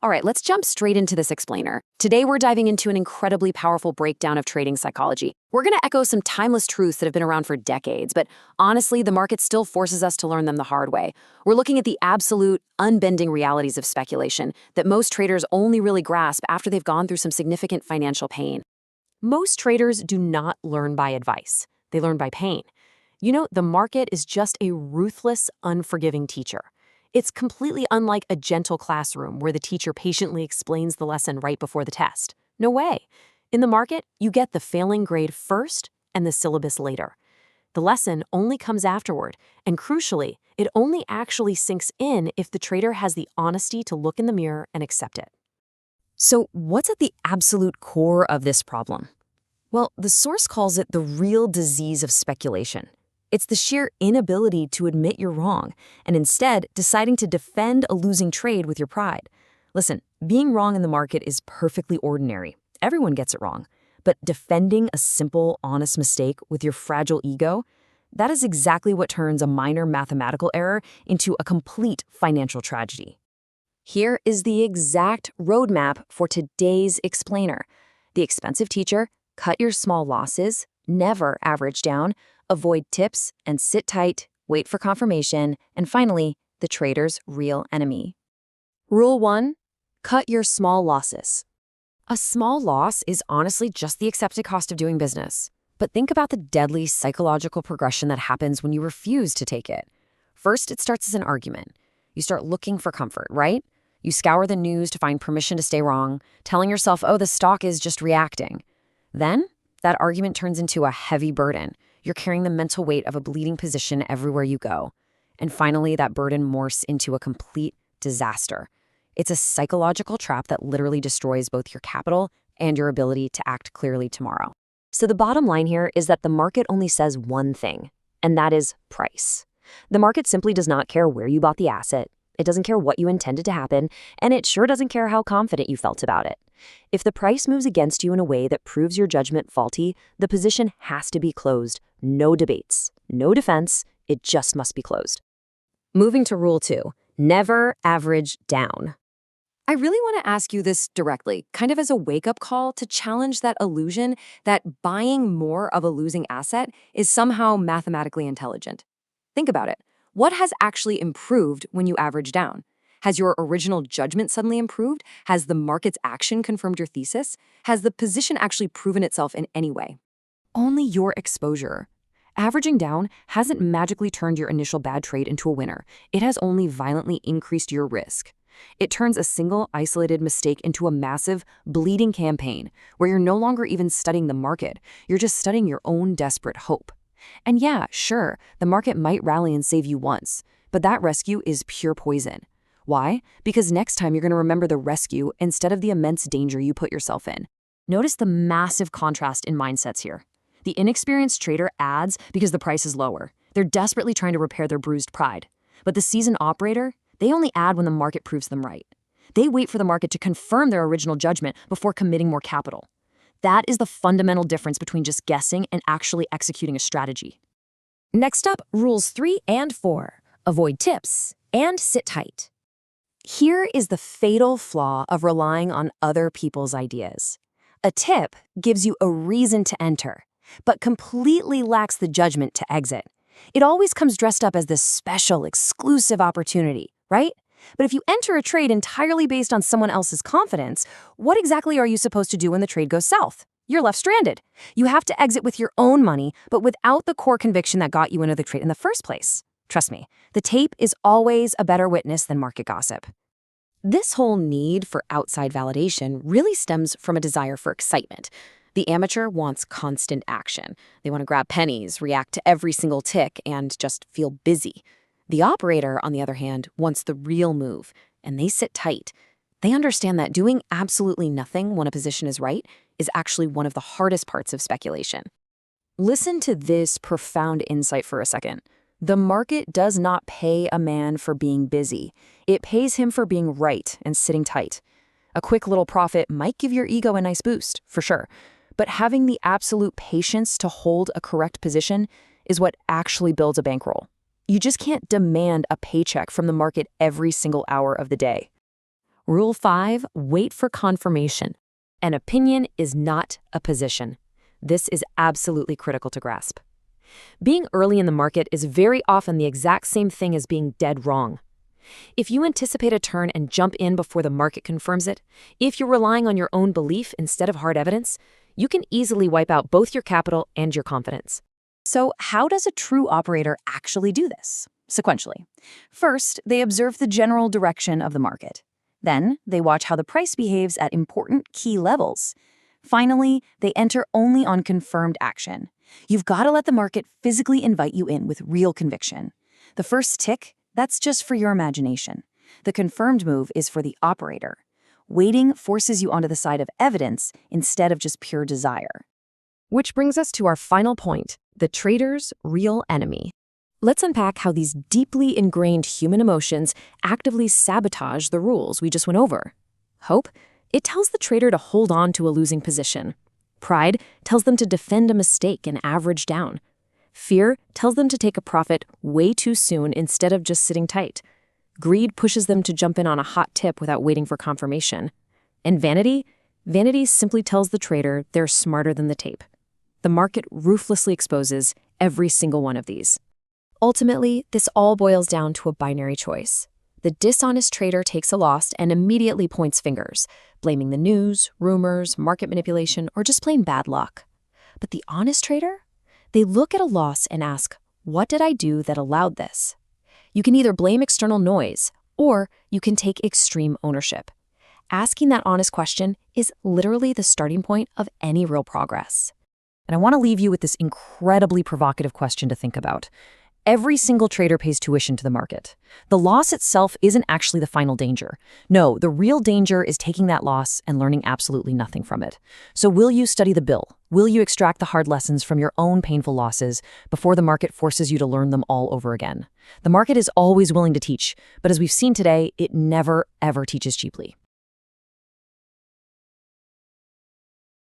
All right, let's jump straight into this explainer. Today, we're diving into an incredibly powerful breakdown of trading psychology. We're going to echo some timeless truths that have been around for decades, but honestly, the market still forces us to learn them the hard way. We're looking at the absolute, unbending realities of speculation that most traders only really grasp after they've gone through some significant financial pain. Most traders do not learn by advice. They learn by pain. The market is just a ruthless, unforgiving teacher. It's completely unlike a gentle classroom where the teacher patiently explains the lesson right before the test. No way. In the market, you get the failing grade first and the syllabus later. The lesson only comes afterward, and crucially, it only actually sinks in if the trader has the honesty to look in the mirror and accept it. So, what's at the absolute core of this problem? Well, the source calls it the real disease of speculation. It's the sheer inability to admit you're wrong, and instead deciding to defend a losing trade with your pride. Listen, being wrong in the market is perfectly ordinary. Everyone gets it wrong. But defending a simple, honest mistake with your fragile ego, that is exactly what turns a minor mathematical error into a complete financial tragedy. Here is the exact roadmap for today's explainer. The expensive teacher, cut your small losses, never average down, avoid tips, and sit tight, wait for confirmation, and finally, the trader's real enemy. Rule 1. Cut your small losses. A small loss is honestly just the accepted cost of doing business. But think about the deadly psychological progression that happens when you refuse to take it. First, it starts as an argument. You start looking for comfort, right? You scour the news to find permission to stay wrong, telling yourself, oh, the stock is just reacting. Then, that argument turns into a heavy burden. You're carrying the mental weight of a bleeding position everywhere you go. And finally, that burden morphs into a complete disaster. It's a psychological trap that literally destroys both your capital and your ability to act clearly tomorrow. So the bottom line here is that the market only says one thing, and that is price. The market simply does not care where you bought the asset. It doesn't care what you intended to happen, and it sure doesn't care how confident you felt about it. If the price moves against you in a way that proves your judgment faulty, the position has to be closed. No debates, no defense, it just must be closed. Moving to rule 2, never average down. I really want to ask you this directly, kind of as a wake-up call to challenge that illusion that buying more of a losing asset is somehow mathematically intelligent. Think about it. What has actually improved when you average down? Has your original judgment suddenly improved? Has the market's action confirmed your thesis? Has the position actually proven itself in any way? Only your exposure. Averaging down hasn't magically turned your initial bad trade into a winner. It has only violently increased your risk. It turns a single isolated mistake into a massive, bleeding campaign where you're no longer even studying the market. You're just studying your own desperate hope. And yeah, sure, the market might rally and save you once, but that rescue is pure poison. Why? Because next time you're going to remember the rescue instead of the immense danger you put yourself in. Notice the massive contrast in mindsets here. The inexperienced trader adds because the price is lower. They're desperately trying to repair their bruised pride. But the seasoned operator, they only add when the market proves them right. They wait for the market to confirm their original judgment before committing more capital. That is the fundamental difference between just guessing and actually executing a strategy. Next up, rules 3 and 4. Avoid tips and sit tight. Here is the fatal flaw of relying on other people's ideas. A tip gives you a reason to enter, but completely lacks the judgment to exit. It always comes dressed up as this special, exclusive opportunity, right? But if you enter a trade entirely based on someone else's confidence, what exactly are you supposed to do when the trade goes south? You're left stranded. You have to exit with your own money, but without the core conviction that got you into the trade in the first place. Trust me, the tape is always a better witness than market gossip. This whole need for outside validation really stems from a desire for excitement. The amateur wants constant action. They want to grab pennies, react to every single tick, and just feel busy. The operator, on the other hand, wants the real move, and they sit tight. They understand that doing absolutely nothing when a position is right is actually one of the hardest parts of speculation. Listen to this profound insight for a second. The market does not pay a man for being busy. It pays him for being right and sitting tight. A quick little profit might give your ego a nice boost, for sure. But having the absolute patience to hold a correct position is what actually builds a bankroll. You just can't demand a paycheck from the market every single hour of the day. Rule 5, wait for confirmation. An opinion is not a position. This is absolutely critical to grasp. Being early in the market is very often the exact same thing as being dead wrong. If you anticipate a turn and jump in before the market confirms it, if you're relying on your own belief instead of hard evidence, you can easily wipe out both your capital and your confidence. So how does a true operator actually do this? Sequentially. First, they observe the general direction of the market. Then, they watch how the price behaves at important key levels. Finally, they enter only on confirmed action. You've got to let the market physically invite you in with real conviction. The first tick, that's just for your imagination. The confirmed move is for the operator. Waiting forces you onto the side of evidence instead of just pure desire. Which brings us to our final point, the trader's real enemy. Let's unpack how these deeply ingrained human emotions actively sabotage the rules we just went over. Hope, it tells the trader to hold on to a losing position. Pride tells them to defend a mistake and average down. Fear tells them to take a profit way too soon instead of just sitting tight. Greed pushes them to jump in on a hot tip without waiting for confirmation. And vanity simply tells the trader they're smarter than the tape. The market ruthlessly exposes every single one of these. Ultimately, this all boils down to a binary choice. The dishonest trader takes a loss and immediately points fingers, blaming the news, rumors, market manipulation, or just plain bad luck. But the honest trader? They look at a loss and ask, what did I do that allowed this? You can either blame external noise, or you can take extreme ownership. Asking that honest question is literally the starting point of any real progress. And I want to leave you with this incredibly provocative question to think about. Every single trader pays tuition to the market. The loss itself isn't actually the final danger. No, the real danger is taking that loss and learning absolutely nothing from it. So will you study the bill? Will you extract the hard lessons from your own painful losses before the market forces you to learn them all over again? The market is always willing to teach, but as we've seen today, it never, ever teaches cheaply.